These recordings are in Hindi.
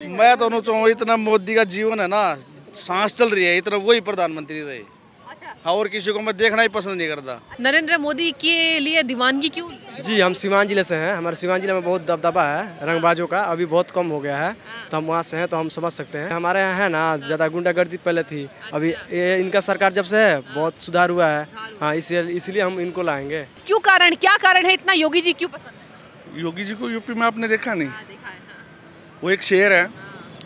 मैं तो चाहूँ इतना मोदी का जीवन है ना, सांस चल रही है, इतना वही प्रधानमंत्री रहे। अच्छा। और किसी को मैं देखना ही पसंद नहीं करता। नरेंद्र मोदी के लिए दीवानगी क्यों? जी, हम सीवान जिले से हैं। हमारे सीवान जिले में बहुत दबदबा है रंगबाजों का, अभी बहुत कम हो गया है। तो हम वहाँ से हैं तो हम समझ सकते हैं। हमारे यहाँ है ना ज़्यादा गुंडागर्दी पहले थी, अभी ये इनका सरकार जब से है बहुत सुधार हुआ है। हाँ, इसलिए हम इनको लाएंगे। क्यों कारण, क्या कारण है इतना योगी जी क्यों पसंद है? योगी जी को यूपी में आपने देखा नहीं? देखा है। वो एक शेर है,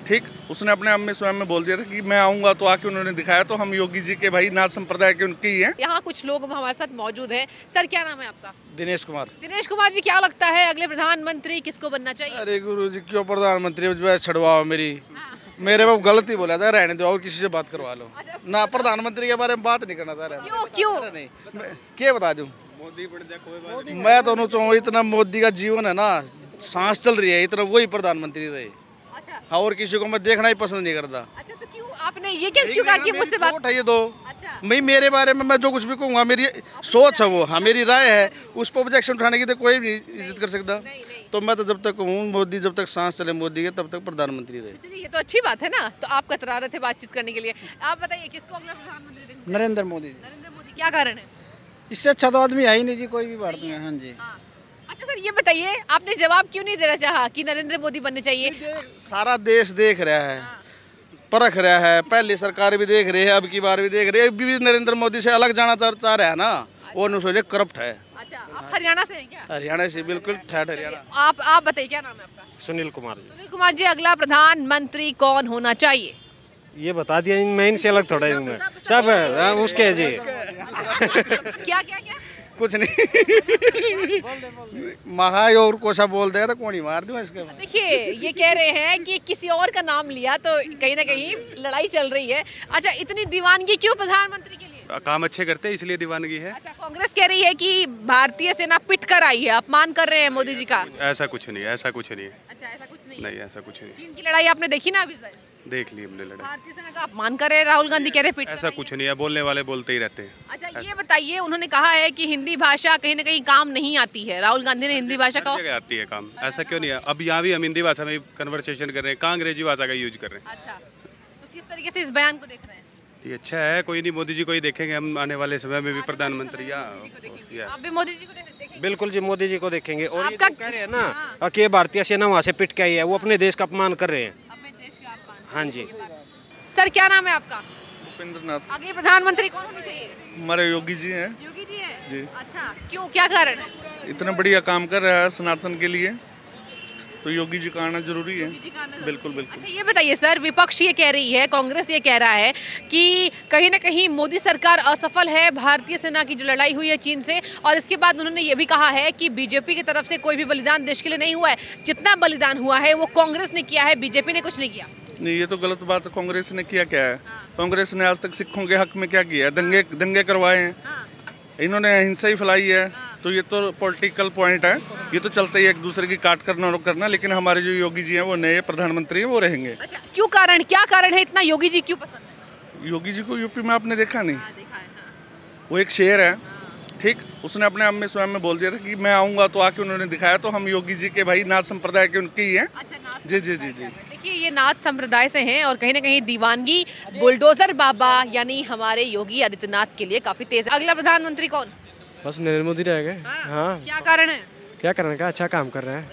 ठीक। उसने अपने आप में स्वयं में बोल दिया था कि मैं आऊंगा, तो आके उन्होंने दिखाया। तो हम योगी जी के भाई नाथ संप्रदाय के उनके ही हैं। यहाँ कुछ लोग हमारे साथ मौजूद हैं। सर, क्या नाम है आपका? दिनेश कुमार। दिनेश कुमार जी, क्या लगता है अगले प्रधानमंत्री किसको बनना चाहिए? अरे गुरु जी, क्यों प्रधानमंत्री छड़वाओ मेरी। मेरे बाप गलती बोला था, रहने दो और किसी से बात करवा लो ना। प्रधानमंत्री के बारे में बात नहीं करना चाह रहा। क्यों? नहीं, क्या बता दूं। मैं तो चाहूँ इतना मोदी का जीवन है ना, सांस चल रही है, इतना वही प्रधानमंत्री रहे। अच्छा। और किसी को मैं देखना ही पसंद नहीं करता। अच्छा, तो क्यों आपने ये क्यों कहा कि मुझसे बात? ये दो। अच्छा। मैं मेरे बारे में मैं जो कुछ भी कहूँगा, मेरी सोच है वो, हाँ मेरी राय है, उस पर ऑब्जेक्शन उठाने की तो कोई भी इज्जत कर सकता। तो मैं तो जब तक हूँ मोदी, जब तक सांस चले मोदी के, तब तक प्रधानमंत्री रहे। चलिए, ये तो अच्छी बात है ना। तो आप कतरा रहे थे बातचीत करने के लिए। आप बताइए किसको अगला प्रधानमंत्री देखना चाहिए? नरेंद्र मोदी। नरेंद्र मोदी, क्या कारण है? इससे अच्छा तो आदमी है ही नहीं जी, कोई भी भारत में। हाँ जी। अच्छा सर, ये बताइए आपने जवाब क्यों नहीं देना चाहा कि नरेंद्र मोदी बनने चाहिए? सारा देश देख रहा है, परख रहा है। पहली सरकार भी देख रही है, अब की बार भी देख रही है। अभी भी नरेंद्र मोदी से अलग जाना चाह रहा है ना, वो न सोचे करप्ट है। अच्छा, आप हरियाणा से हैं क्या? हरियाणा से, बिल्कुल ठेठ हरियाणा। आप बताइए, क्या नाम है आपका? सुनील कुमार। सुनील कुमार जी, अगला प्रधानमंत्री कौन होना चाहिए? ये बता दिया, मैं इनसे अलग थोड़ा हूँ। मैं सब उसके जी। क्या क्या क्या? कुछ नहीं। महाय और कोसा बोल देगा तो कौन ही मार दूं इसके। देखिए, ये कह रहे हैं कि किसी और का नाम लिया तो कहीं ना कहीं लड़ाई चल रही है। अच्छा, इतनी दीवानगी क्यों प्रधानमंत्री के लिए? काम अच्छे करते हैं इसलिए दीवानगी है। अच्छा, कांग्रेस कह रही है कि भारतीय सेना पिट कर आई है, अपमान कर रहे हैं मोदी जी का। ऐसा कुछ नहीं, ऐसा कुछ नहीं है। अच्छा, ऐसा कुछ नहीं? नहीं, ऐसा कुछ नहीं। चीन की लड़ाई आपने देखी ना अभी? देख ली हमने लड़ाई। भारतीय सेना का अपमान कर रहे हैं, राहुल गांधी कह रहे पिट। ऐसा कुछ नहीं है, बोलने वाले बोलते ही रहते हैं। अच्छा, ये बताइए, उन्होंने कहा है कि हिंदी भाषा कहीं ना कहीं काम नहीं आती है। राहुल गांधी ने हिंदी भाषा का आती है काम, ऐसा क्यों नहीं है? अब यहाँ भी हम हिंदी भाषा में कन्वर्सेशन कर रहे हैं, कहाँ अंग्रेजी भाषा का यूज कर रहे हैं। अच्छा, तो किस तरीके से इस बयान को देख रहे हैं? ये अच्छा है, कोई नहीं, मोदी जी को ही देखेंगे हम आने वाले समय में भी प्रधानमंत्री। आप भी मोदी जी को देखेंगे? बिल्कुल जी, मोदी जी को देखेंगे। और आपका कह रहे हैं ना कि भारतीय सेना वहाँ से पिट के आई है, वो अपने देश का अपमान कर रहे हैं। अपने देश का अपमान। हाँ जी। सर, क्या नाम है आपका? भूपेंद्र नाथ। अगले प्रधानमंत्री कौन होने चाहिए? हमारे योगी जी हैं। योगी जी हैं? जी। अच्छा, क्यों, क्या कारण है? इतना बढ़िया काम कर रहा है सनातन के लिए, तो योगी जी का आना जरूरी है। बिल्कुल बिल्कुल। अच्छा, ये बताइए सर, विपक्ष ये कह रही है, कांग्रेस ये कह रहा है कि कहीं ना कहीं मोदी सरकार असफल है भारतीय सेना की जो लड़ाई हुई है चीन से, और इसके बाद उन्होंने ये भी कहा है कि बीजेपी की तरफ से कोई भी बलिदान देश के लिए नहीं हुआ है। जितना बलिदान हुआ है वो कांग्रेस ने किया है, बीजेपी ने कुछ नहीं किया। नहीं, ये तो गलत बात है। कांग्रेस ने किया क्या है? कांग्रेस ने आज तक सिखों के हक में क्या किया है? दंगे करवाए हैं, इन्होंने हिंसा ही फैलाई है। तो ये तो पॉलिटिकल पॉइंट है, ये तो चलते ही एक दूसरे की काट करना और करना। लेकिन हमारे जो योगी जी हैं, वो नए प्रधानमंत्री हैं, वो रहेंगे। अच्छा, क्यों कारण, क्या कारण है इतना योगी जी क्यों पसंद है? योगी जी को यूपी में आपने देखा नहीं? वो एक शेर है, ठीक। उसने अपने आप में स्वयं में बोल दिया था कि मैं आऊंगा, तो आके उन्होंने दिखाया। तो हम योगी जी के भाई नाथ संप्रदाय के उनके ही हैं। जी जी जी जी। देखिए, ये नाथ संप्रदाय से हैं और कहीं ना कहीं दीवानगी बुलडोजर बाबा यानी हमारे योगी आदित्यनाथ के लिए काफी तेज है। अगला प्रधानमंत्री कौन? बस नरेंद्र मोदी रहेंगे। हाँ। क्या कारण है? क्या करने का, अच्छा काम कर रहे हैं।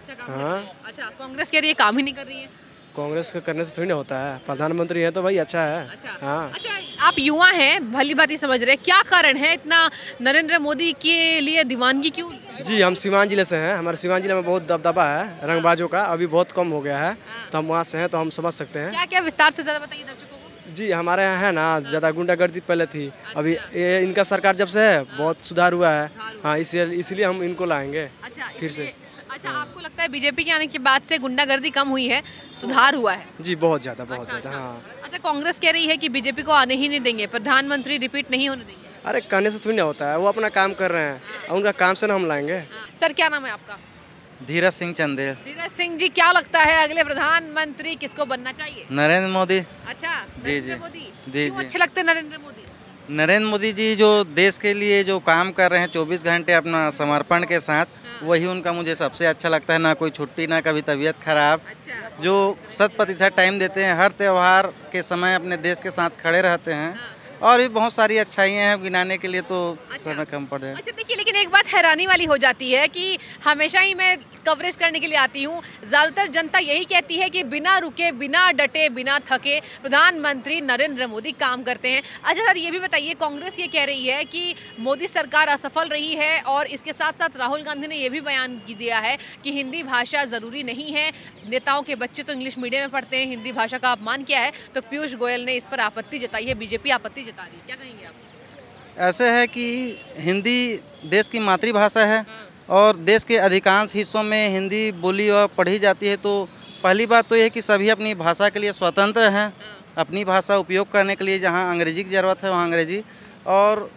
अच्छा, कांग्रेस कह रही है काम ही नहीं कर रही है। कांग्रेस का करने से थोड़ी ना होता है, प्रधानमंत्री है तो भाई अच्छा है। हाँ। अच्छा, आप युवा हैं, भली बात ही समझ रहे हैं, क्या कारण है इतना नरेंद्र मोदी के लिए दीवानगी क्यों? जी, हम सीवान जिले से हैं। हमारे सीवान जिले में बहुत दबदबा है रंगबाजों का, अभी बहुत कम हो गया है। तो हम वहाँ से हैं तो हम समझ सकते हैं। क्या क्या विस्तार से जरा बताइए दर्शकों को। जी, हमारे यहाँ है ना ज़्यादा गुंडागर्दी पहले थी, अभी ये इनका सरकार जब से है बहुत सुधार हुआ है। हाँ, इसलिए हम इनको लाएंगे फिर से। अच्छा, आपको लगता है बीजेपी के आने के बाद से गुंडागर्दी कम हुई है, सुधार हुआ है? जी, बहुत ज़्यादा, बहुत ज़्यादा। हाँ। अच्छा, कांग्रेस कह रही है कि बीजेपी को आने ही नहीं देंगे, प्रधानमंत्री रिपीट नहीं होने देंगे। अरे, कहने से थोड़ी ना होता है, वो अपना काम कर रहे हैं, उनका काम से ना हम लाएंगे। सर, क्या नाम है आपका? धीरज सिंह चंदेल। धीरज सिंह जी, क्या लगता है अगले प्रधानमंत्री किसको बनना चाहिए? नरेंद्र मोदी। अच्छा, जी नरेंद्र मोदी। जी क्यों अच्छे लगते हैं नरेंद्र मोदी? नरेंद्र मोदी जी जो देश के लिए जो काम कर रहे हैं 24 घंटे अपना समर्पण के साथ, वही उनका मुझे सबसे अच्छा लगता है। ना कोई छुट्टी, ना कभी तबीयत खराब, जो 100% टाइम देते हैं, हर त्यौहार के समय अपने देश के साथ खड़े रहते हैं। और भी बहुत सारी अच्छाइयाँ हैं, गिनाने के लिए तो समय कम पड़ जाए। अच्छा देखिए, लेकिन एक बात हैरानी वाली हो जाती है कि हमेशा ही मैं कवरेज करने के लिए आती हूँ, ज़्यादातर जनता यही कहती है कि बिना रुके, बिना डटे, बिना थके प्रधानमंत्री नरेंद्र मोदी काम करते हैं। अच्छा सर, ये भी बताइए, कांग्रेस ये कह रही है कि मोदी सरकार असफल रही है और इसके साथ साथ राहुल गांधी ने यह भी बयान दिया है कि हिंदी भाषा ज़रूरी नहीं है, नेताओं के बच्चे तो इंग्लिश मीडियम में पढ़ते हैं, हिंदी भाषा का अपमान किया है। तो पीयूष गोयल ने इस पर आपत्ति जताई है, बीजेपी आपत्ति जता रही है, क्या कहेंगे आप? ऐसे है कि हिंदी देश की मातृभाषा है और देश के अधिकांश हिस्सों में हिंदी बोली और पढ़ी जाती है। तो पहली बात तो यह है कि सभी अपनी भाषा के लिए स्वतंत्र हैं, अपनी भाषा उपयोग करने के लिए जहां अंग्रेजी की ज़रूरत है वहां अंग्रेजी। और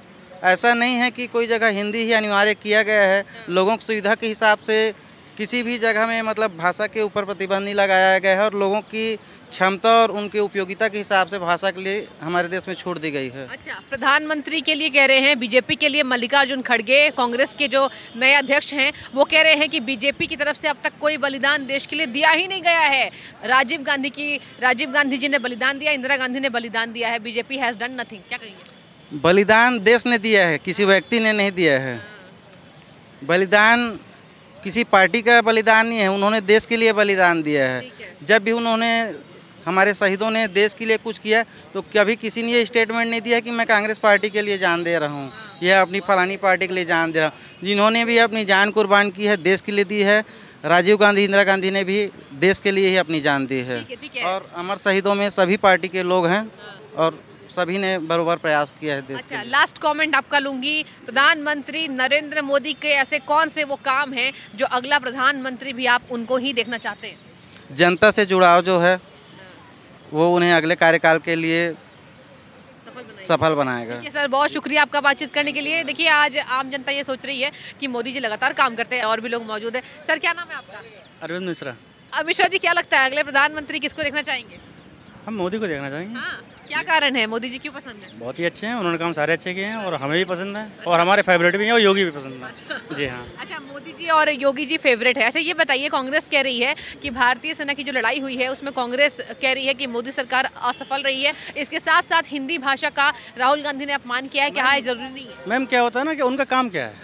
ऐसा नहीं है कि कोई जगह हिंदी ही अनिवार्य किया गया है। लोगों की सुविधा के हिसाब से किसी भी जगह में मतलब भाषा के ऊपर प्रतिबंध नहीं लगाया गया है और लोगों की क्षमता और उनके उपयोगिता के हिसाब से भाषा के लिए हमारे देश में छूट दी गई है। अच्छा, प्रधानमंत्री के लिए कह रहे हैं, बीजेपी के लिए मल्लिकार्जुन खड़गे कांग्रेस के जो नए अध्यक्ष हैं वो कह रहे हैं कि बीजेपी की तरफ से अब तक कोई बलिदान देश के लिए दिया ही नहीं गया है। राजीव गांधी जी ने बलिदान दिया, इंदिरा गांधी ने बलिदान दिया है, बीजेपी हैज डन नथिंग, क्या कहेंगे? बलिदान देश ने दिया है, किसी व्यक्ति ने नहीं दिया है। बलिदान किसी पार्टी का बलिदान नहीं है, उन्होंने देश के लिए बलिदान दिया है। जब भी उन्होंने, हमारे शहीदों ने देश के लिए कुछ किया तो कभी किसी ने ये स्टेटमेंट नहीं दिया कि मैं कांग्रेस पार्टी के लिए जान दे रहा हूँ या अपनी फलानी पार्टी के लिए जान दे रहा हूँ। जिन्होंने भी अपनी जान कुर्बान की है देश के लिए दी है। राजीव गांधी, इंदिरा गांधी ने भी देश के लिए ही अपनी जान दी है। और अमर शहीदों में सभी पार्टी के लोग हैं और सभी ने बराबर प्रयास किया है देश के लिए। लास्ट कमेंट आपका लूंगी, प्रधानमंत्री नरेंद्र मोदी के ऐसे कौन से वो काम हैं जो अगला प्रधानमंत्री भी आप उनको ही देखना चाहते हैं? जनता से जुड़ाव जो है वो उन्हें अगले कार्यकाल के लिए सफल बनाएगा। ठीक है सर, बहुत शुक्रिया आपका बातचीत करने के लिए। देखिए, आज आम जनता ये सोच रही है कि मोदी जी लगातार काम करते हैं और भी लोग मौजूद हैं। सर, क्या नाम है आपका? अरविंद मिश्रा। मिश्रा जी, क्या लगता है अगले प्रधानमंत्री किसको देखना चाहेंगे? हम मोदी को देखना चाहेंगे। हाँ, क्या कारण है? मोदी जी क्यों पसंद है? बहुत ही अच्छे हैं, उन्होंने काम सारे अच्छे किए हैं और हमें भी पसंद है और हमारे फेवरेट भी हैं और योगी भी पसंद है। जी हाँ। अच्छा, मोदी जी और योगी जी फेवरेट है। अच्छा, ये बताइए, कांग्रेस कह रही है कि भारतीय सेना की जो लड़ाई हुई है उसमें कांग्रेस कह रही है कि मोदी सरकार असफल रही है। इसके साथ साथ हिंदी भाषा का राहुल गांधी ने अपमान किया है, क्या जरूरी नहीं है? मैम, क्या होता है ना कि उनका काम क्या है,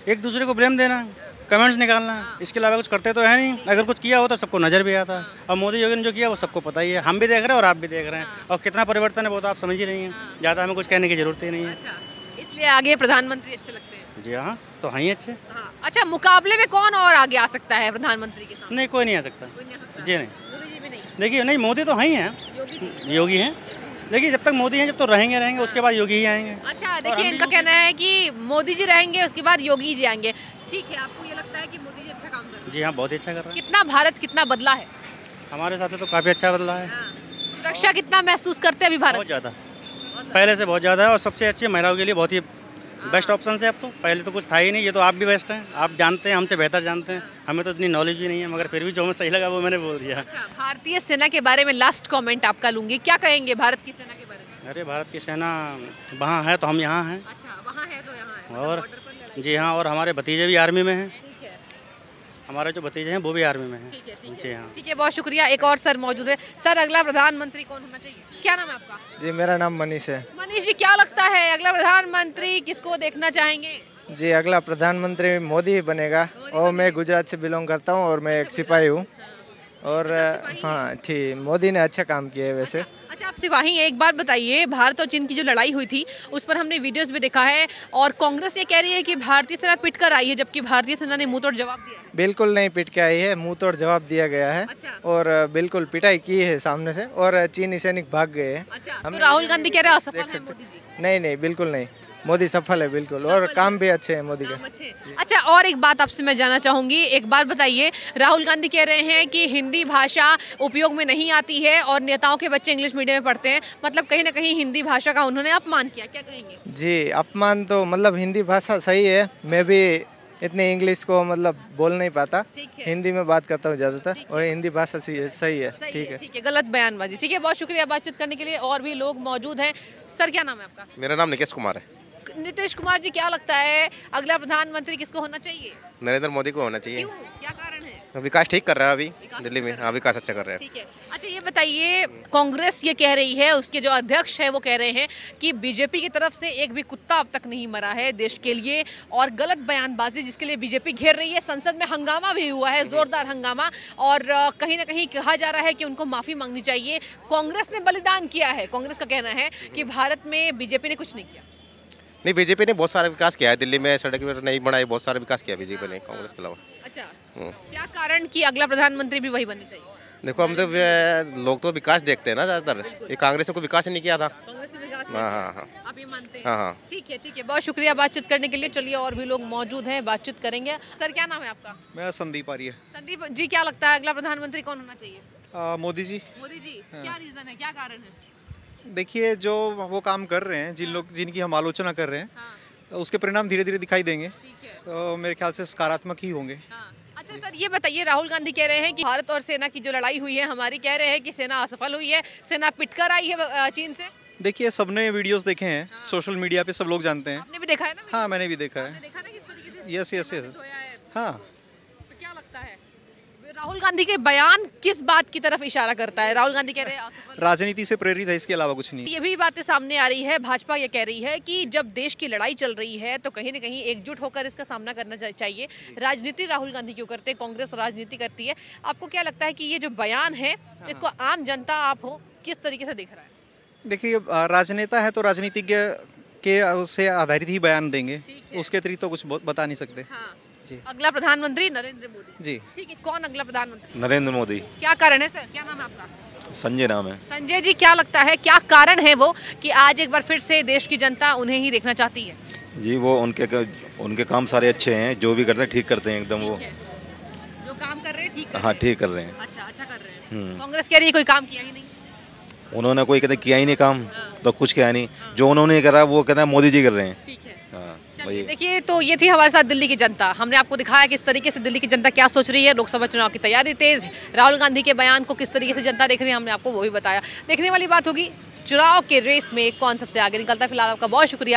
एक दूसरे को ब्लेम देना, कमेंट्स निकालना, इसके अलावा कुछ करते तो है नहीं। अगर कुछ किया हो तो सबको नज़र भी आता है और मोदी योगी ने जो किया वो सबको पता ही है, हम भी देख रहे हैं और आप भी देख रहे हैं। और कितना परिवर्तन है वो तो आप समझ ही रही हैं, ज़्यादा हमें कुछ कहने की जरूरत ही नहीं है। अच्छा, इसलिए आगे प्रधानमंत्री अच्छे लगते हैं? जी हाँ, तो हाँ ही अच्छे। हाँ। अच्छा, मुकाबले में कौन और आगे आ सकता है प्रधानमंत्री के साथ? नहीं, कोई नहीं आ सकता। जी नहीं, देखिए नहीं, मोदी तो हाँ ही हैं, योगी हैं। देखिए, जब तक मोदी हैं जब तो रहेंगे, उसके बाद योगी ही आएंगे। अच्छा, देखिए, इनका कहना है कि मोदी जी रहेंगे उसके बाद योगी जी आएंगे। ठीक है, आपको ये लगता है कि मोदी जी अच्छा काम कर रहे हैं? जी हाँ, बहुत ही अच्छा कर रहे हैं। कितना भारत कितना बदला है? हमारे साथ तो काफ़ी अच्छा बदला है। सुरक्षा कितना महसूस करते हैं अभी भारत? बहुत ज़्यादा, पहले से बहुत ज़्यादा है और सबसे अच्छी महिलाओं के लिए बहुत ही बेस्ट ऑप्शन है अब तो। पहले तो कुछ था ही नहीं, ये तो आप भी बेस्ट हैं, आप जानते हैं, हमसे बेहतर जानते हैं। हमें तो इतनी नॉलेज भी नहीं है, मगर फिर भी जो हमें सही लगा वो मैंने बोल दिया। अच्छा, भारतीय सेना के बारे में लास्ट कमेंट आपका लूंगी, क्या कहेंगे भारत की सेना के बारे में? अरे, भारत की सेना वहाँ है तो हम यहाँ हैं। अच्छा, वहाँ है तो यहाँ है। और जी हाँ, और हमारे भतीजे भी आर्मी में हैं। हमारे जो भतीजे हैं वो भी आर्मी में हैं। जी हाँ। ठीक है, बहुत शुक्रिया। एक और सर मौजूद है। सर, अगला प्रधानमंत्री कौन होना चाहिए? क्या नाम है आपका? जी, मेरा नाम मनीष है। मनीष जी, क्या लगता है अगला प्रधानमंत्री किसको देखना चाहेंगे? जी, अगला प्रधानमंत्री मोदी बनेगा। और मैं गुजरात से बिलोंग करता हूँ और मैं एक सिपाही हूँ। और हाँ ठीक, मोदी ने अच्छा काम किया है वैसे। अच्छा, आप सिपाही हैं, एक बात बताइए, भारत और चीन की जो लड़ाई हुई थी उस पर हमने वीडियोस भी देखा है और कांग्रेस ये कह रही है कि भारतीय सेना पिट कर आई है, जबकि भारतीय सेना ने मुंह तोड़ जवाब दिया है। बिल्कुल नहीं पिट के आई है, मुंह तोड़ जवाब दिया गया है। अच्छा। और बिल्कुल पिटाई की है सामने से और चीनी सैनिक भाग गए हैं। अच्छा, तो राहुल गांधी कह रहे हैं असफल है मोदी जी? नहीं, बिल्कुल नहीं, मोदी सफल है बिल्कुल, और काम भी अच्छे हैं मोदी के। अच्छा, और एक बात आपसे मैं जानना चाहूँगी, एक बात बताइए, राहुल गांधी कह रहे हैं कि हिंदी भाषा उपयोग में नहीं आती है और नेताओं के बच्चे इंग्लिश मीडियम में पढ़ते हैं, मतलब कहीं ना कहीं हिंदी भाषा का उन्होंने अपमान किया, क्या कहेंगे? जी, अपमान तो मतलब हिंदी भाषा सही है, मैं भी इतनी इंग्लिश को मतलब बोल नहीं पाता, ठीक है। हिंदी में बात करता हूँ ज़्यादातर और हिंदी भाषा सही है। ठीक है, ठीक है, गलत बयानबाजी। ठीक है, बहुत शुक्रिया बातचीत करने के लिए। और भी लोग मौजूद हैं। सर, क्या नाम है आपका? मेरा नाम निकेश कुमार है। नीतीश कुमार जी, क्या लगता है अगला प्रधानमंत्री किसको होना चाहिए? नरेंद्र मोदी को होना चाहिए। क्यों? क्या कारण है? विकास ठीक कर रहा है अभी दिल्ली में। हाँ, विकास अच्छा कर रहे हैं। ठीक है। अच्छा, ये बताइए, कांग्रेस ये कह रही है, उसके जो अध्यक्ष है वो कह रहे हैं कि बीजेपी की तरफ से एक भी कुत्ता अब तक नहीं मरा है देश के लिए, और गलत बयानबाजी जिसके लिए बीजेपी घेर रही है। संसद में हंगामा भी हुआ है, जोरदार हंगामा, और कहीं ना कहीं कहा जा रहा है कि उनको माफी मांगनी चाहिए। कांग्रेस ने बलिदान किया है। कांग्रेस का कहना है कि भारत में बीजेपी ने कुछ नहीं किया। नहीं, बीजेपी ने बहुत सारा विकास किया है। दिल्ली में सड़क नहीं बनाई, बहुत सारा विकास किया बीजेपी ने कांग्रेस के अलावा। अच्छा, क्या कारण कि अगला प्रधानमंत्री भी वही बनना चाहिए? देखो, हम तो लोग तो विकास देखते हैं ना ज़्यादातर। ये कांग्रेस ने कोई विकास ही नहीं किया था। कांग्रेस ने विकास हाँ हाँ हाँ, आप ये मानते हैं? हाँ हाँ। ठीक है, ठीक है, बहुत शुक्रिया बातचीत करने के लिए। चलिए, और भी लोग मौजूद हैं, बातचीत करेंगे। सर, क्या नाम है आपका? मैं संदीप आर्य। संदीप जी, क्या लगता है अगला प्रधानमंत्री कौन होना चाहिए? मोदी जी। मोदी जी, क्या रीजन है, क्या कारण है? देखिए, जो वो काम कर रहे हैं, जिनकी हम आलोचना कर रहे हैं, तो उसके परिणाम धीरे धीरे दिखाई देंगे। तो मेरे ख्याल से सकारात्मक ही होंगे। अच्छा सर, ये बताइए, राहुल गांधी कह रहे हैं कि भारत और सेना की जो लड़ाई हुई है हमारी, कह रहे हैं कि सेना असफल हुई है, सेना पिटकर आई है चीन से। देखिए, सबने वीडियोस देखे हैं, सोशल मीडिया पे सब लोग जानते हैं। आपने भी देखा है ना? हाँ, मैंने भी देखा है। देखा ना किस तरीके से यस। हाँ, तो क्या लगता है राहुल गांधी के बयान किस बात की तरफ इशारा करता है? राहुल गांधी कह रहे हैं राजनीति से प्रेरित है, इसके अलावा कुछ नहीं। ये भी बातें सामने आ रही है। भाजपा ये कह रही है कि जब देश की लड़ाई चल रही है तो कहीं न कहीं एकजुट होकर इसका सामना करना चाहिए। राजनीति राहुल गांधी क्यों करते हैं, कांग्रेस राजनीति करती है। आपको क्या लगता है कि ये जो बयान है, इसको आम जनता आप हो किस तरीके से देख रहा है? देखिए, राजनेता है तो राजनीतिज्ञ के उससे आधारित ही बयान देंगे, उसके अतिरिक्त तो कुछ बता नहीं सकते। जी। अगला प्रधानमंत्री नरेंद्र मोदी। जी। ठीक है, कौन अगला प्रधानमंत्री? नरेंद्र मोदी। क्या कारण है सर? क्या नाम है आपका? संजय नाम है। संजय जी, क्या लगता है क्या कारण है वो कि आज एक बार फिर से देश की जनता उन्हें ही देखना चाहती है? जी, वो उनके काम सारे अच्छे हैं, जो भी करते हैं ठीक करते हैं एकदम। वो जो काम कर रहे हैं ठीक कर रहे हैं। हाँ, ठीक कर रहे हैं। अच्छा कर रहे हैं। कांग्रेस कह रही है कोई काम किया ही नहीं। उन्होंने कोई कहते किया ही नहीं काम, तो कुछ किया नहीं। जो उन्होंने करा वो कहते हैं मोदी जी कर रहे हैं। ठीक है। हाँ, देखिए, तो ये थी हमारे साथ दिल्ली की जनता। हमने आपको दिखाया किस तरीके से दिल्ली की जनता क्या सोच रही है। लोकसभा चुनाव की तैयारी तेज, राहुल गांधी के बयान को किस तरीके से जनता देख रही है, हमने आपको वो भी बताया। देखने वाली बात होगी चुनाव के रेस में कौन सबसे आगे निकलता है। फिलहाल आपका बहुत शुक्रिया।